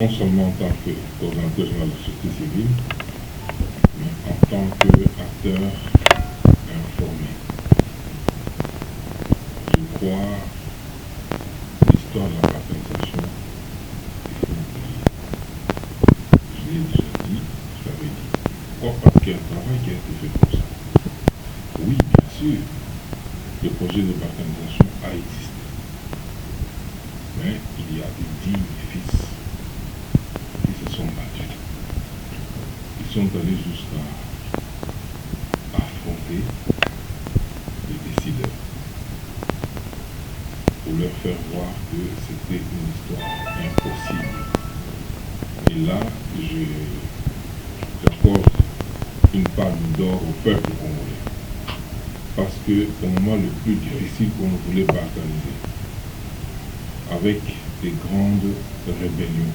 non seulement en tant que coordonnateur général de la société civile, mais en tant qu'acteur informé. Je crois l'histoire de la balkanisation, il faut l'oublier. Je l'ai déjà dit, je l'avais dit. Pourquoi? Parce qu'il y a un travail qui a été fait pour ça. Oui, bien sûr, le projet de balkanisation a existé. Mais il y a des dignes fils qui se sont battus. Ils sont allés jusqu'à affronter les décideurs pour leur faire voir que c'était une histoire impossible. Et là, j'accorde une palme d'or au peuple congolais. Parce qu'au moment le plus difficile qu'on voulait balkaniser, avec des grandes rébellions,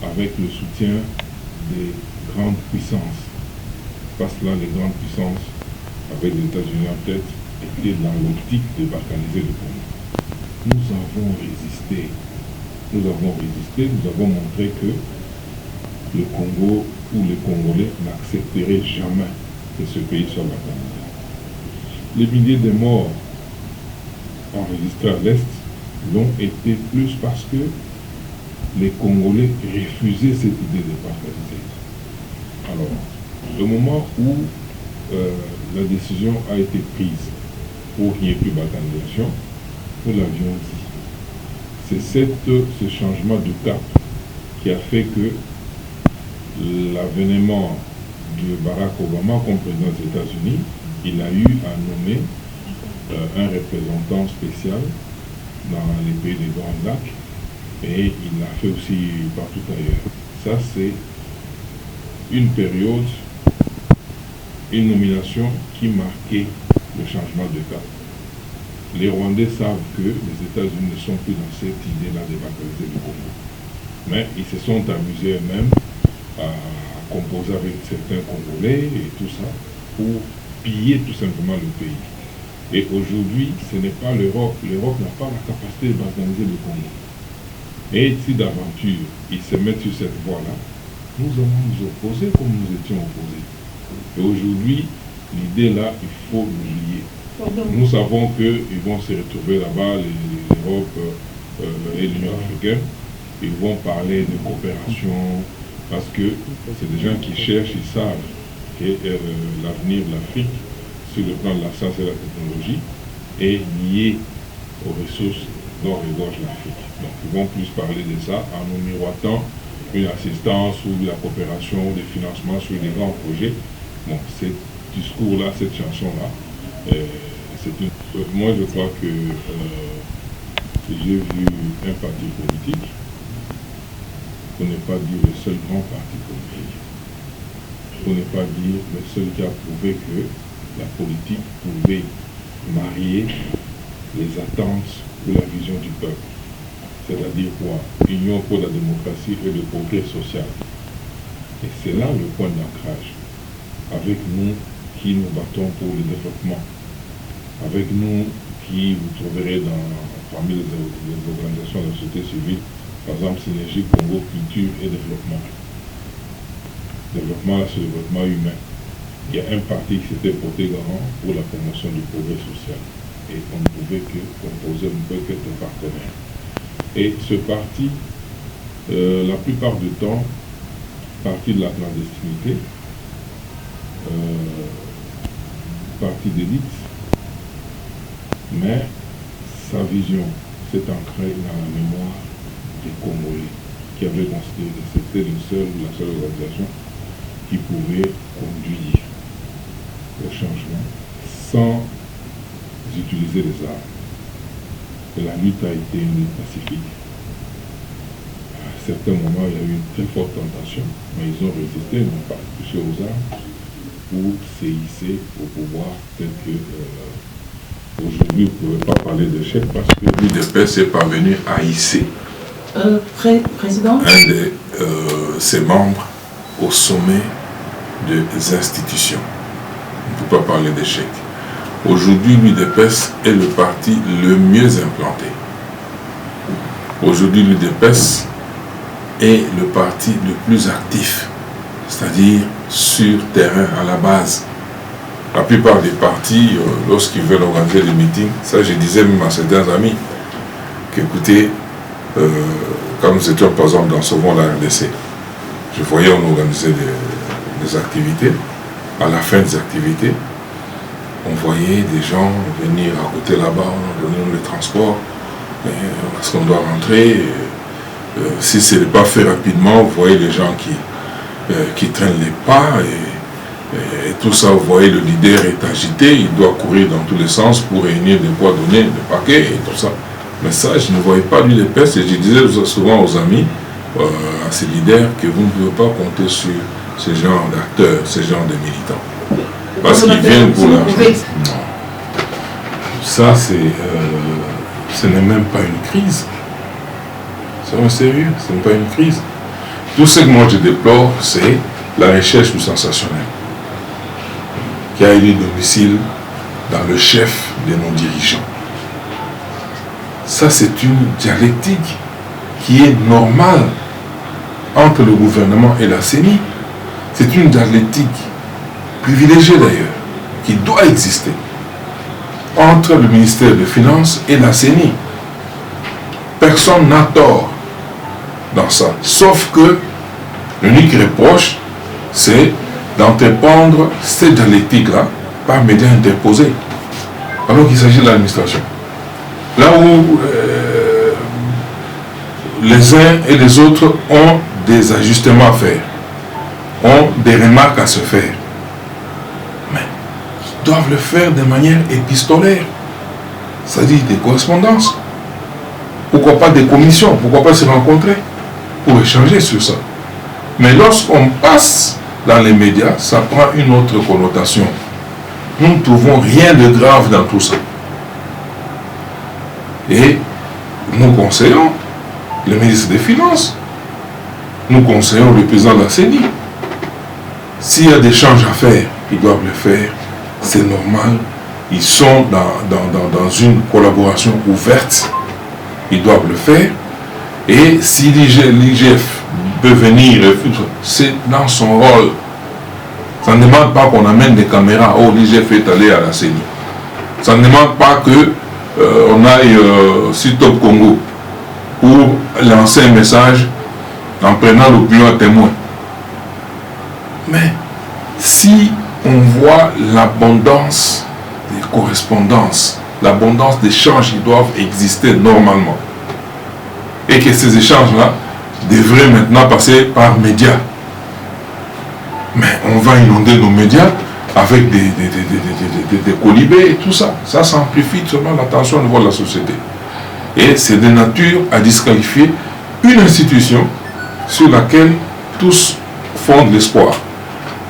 avec le soutien des grandes puissances, parce que là, les grandes puissances, avec les États-Unis en tête, étaient dans l'optique de balkaniser le Congo. Nous avons résisté. Nous avons montré que le Congo ou les Congolais n'accepteraient jamais que ce pays soit balkanisé. Les milliers de morts enregistrés à l'Est l'ont été plus parce que les Congolais refusaient cette idée de balkaniser. Alors, le moment où la décision a été prise pour qu'il n'y ait plus de balkanisation, nous l'avions dit. C'est ce changement de cap qui a fait que l'avènement de Barack Obama comme président des États-Unis, il a eu à nommer un représentant spécial dans les pays des Grands Lacs et il l'a fait aussi partout ailleurs. Ça, c'est une période, une nomination qui marquait le changement de cap. Les Rwandais savent que les États-Unis ne sont plus dans cette idée-là de balkaniser le Congo. Mais ils se sont amusés eux-mêmes à composer avec certains Congolais et tout ça pour piller tout simplement le pays. Et aujourd'hui, ce n'est pas l'Europe. L'Europe n'a pas la capacité de balkaniser le Congo. Et si d'aventure ils se mettent sur cette voie-là, nous allons nous opposer comme nous étions opposés. Et aujourd'hui, l'idée-là, il faut l'oublier. Nous savons qu'ils vont se retrouver là-bas, l'Europe et l'Union africaine. Ils vont parler de coopération, parce que c'est des gens qui cherchent, ils savent que l'avenir de l'Afrique, sur le plan de la science et de la technologie, est lié aux ressources dont regorge l'Afrique. Donc ils vont plus parler de ça en nous miroitant une assistance ou de la coopération, des financements sur des grands projets. Bon, ce discours-là, cette chanson-là, moi je crois que j'ai vu un parti politique, pour ne pas dire le seul grand parti politique, pour ne pas dire le seul qui a prouvé que la politique pouvait marier les attentes ou la vision du peuple. C'est-à-dire quoi? Union pour la démocratie et le progrès social. Et c'est là le point d'ancrage. Avec nous qui nous battons pour le développement, avec nous qui vous trouverez parmi les organisations de la société civile, par exemple Synergie Congo, culture et développement. Développement, là, c'est le développement humain. Il y a un parti qui s'était porté garant pour la promotion du progrès social. Et on ne pouvait que composer, on ne pouvait qu'être un partenaire. Et ce parti, la plupart du temps, parti de la clandestinité, parti d'élite, mais sa vision s'est ancrée dans la mémoire des Congolais qui avaient considéré que c'était la seule organisation qui pouvait conduire au changement sans utiliser les armes. Et la lutte a été une lutte pacifique. À certains moments, il y a eu une très forte tentation, mais ils ont résisté, ils n'ont pas touché aux armes pour se hisser au pouvoir tel que aujourd'hui, vous ne pouvez pas parler d'échec parce que l'UDPS est parvenu à hisser Président, un de ses membres au sommet des institutions. On ne peut pas parler d'échec. Aujourd'hui, l'UDPS est le parti le mieux implanté. Aujourd'hui, l'UDPS est le parti le plus actif, c'est-à-dire sur terrain, à la base. La plupart des partis, lorsqu'ils veulent organiser des meetings, ça je disais même à certains amis, qu'écoutez, quand nous étions par exemple dans Sauvons la RDC, je voyais on organisait des activités. À la fin des activités, on voyait des gens venir à côté là-bas, on donnait le transport, parce qu'on doit rentrer. Si ce n'est pas fait rapidement, vous voyez les gens qui traînent les pas et tout ça, vous voyez le leader est agité, il doit courir dans tous les sens pour réunir des poids donnés, des paquets et tout ça. Mais ça, je ne voyais pas lui l'épaisse et je disais souvent aux amis, à ces leaders, que vous ne pouvez pas compter sur ce genre d'acteurs, ce genre de militants. Parce qu'ils viennent pour l'argent. Non. Ça, ce n'est même pas une crise. Soyons sérieux, ce n'est pas une crise. Tout ce que moi je déplore, c'est la recherche du sensationnel qui a élu domicile dans le chef de nos dirigeants. Ça, c'est une dialectique qui est normale entre le gouvernement et la CENI. C'est une dialectique privilégiée d'ailleurs, qui doit exister entre le ministère des Finances et la CENI. Personne n'a tort dans ça, sauf que l'unique reproche, c'est d'entreprendre cette dialectique-là par médias interposés, alors qu'il s'agit de l'administration. Là où les uns et les autres ont des ajustements à faire, ont des remarques à se faire, mais ils doivent le faire de manière épistolaire, c'est-à-dire des correspondances. Pourquoi pas des commissions, pourquoi pas se rencontrer pour échanger sur ça. Mais lorsqu'on passe dans les médias, ça prend une autre connotation. Nous ne trouvons rien de grave dans tout ça. Et nous conseillons le ministre des Finances, nous conseillons le président de la CENI. S'il y a des changes à faire, ils doivent le faire, c'est normal. Ils sont dans une collaboration ouverte, ils doivent le faire. Et si l'IGF peut venir, c'est dans son rôle. Ça ne demande pas qu'on amène des caméras. Oh, l'IGF est allé à la CENI. Ça ne demande pas que on aille sur Top Congo pour lancer un message en prenant l'opinion à témoin. Mais si on voit l'abondance des correspondances, l'abondance d'échanges qui doivent exister normalement, et que ces échanges-là devraient maintenant passer par médias. Mais on va inonder nos médias avec des colibés et tout ça. Ça amplifie seulement l'attention au niveau de la société. Et c'est de nature à disqualifier une institution sur laquelle tous fondent l'espoir.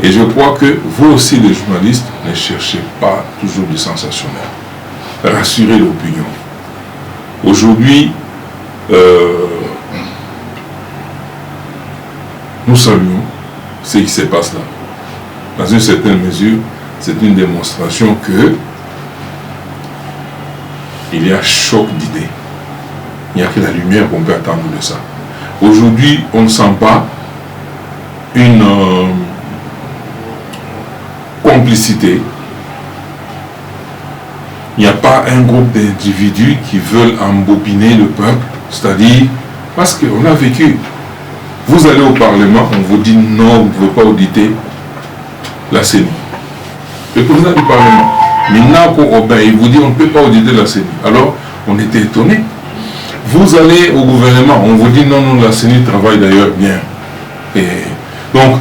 Et je crois que vous aussi, les journalistes, ne cherchez pas toujours du sensationnel. Rassurez l'opinion. Aujourd'hui, nous saluons ce qui se passe là. Dans une certaine mesure, c'est une démonstration que il y a choc d'idées. Il n'y a que la lumière qu'on peut attendre de ça. Aujourd'hui, on ne sent pas une complicité. Il n'y a pas un groupe d'individus qui veulent embobiner le peuple, c'est-à-dire, parce qu'on a vécu. Vous allez au Parlement, on vous dit non, vous ne pouvez pas auditer la CENI. Le président du Parlement, maintenant il vous dit on ne peut pas auditer la CENI. Alors, on était étonnés. Vous allez au gouvernement, on vous dit non, la CENI travaille d'ailleurs bien. Et donc,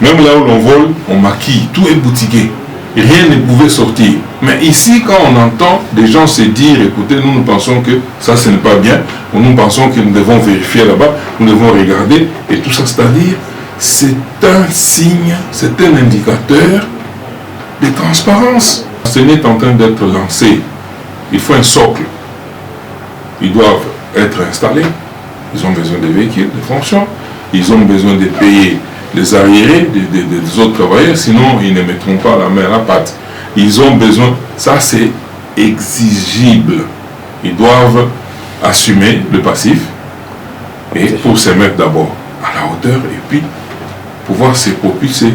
même là où l'on vole, on maquille, tout est boutiqué. Rien ne pouvait sortir. Mais ici, quand on entend des gens se dire, écoutez, nous pensons que ça, ce n'est pas bien, ou nous pensons que nous devons vérifier là-bas, nous devons regarder, et tout ça, c'est-à-dire, c'est un signe, c'est un indicateur de transparence. La CENI est en train d'être lancée. Il faut un socle. Ils doivent être installés. Ils ont besoin de véhicules, de fonctions. Ils ont besoin de payer les arriérés des autres travailleurs, sinon ils ne mettront pas la main à la pâte. Ils ont besoin, ça c'est exigible. Ils doivent assumer le passif Mais pour se mettre d'abord à la hauteur et puis pouvoir se propulser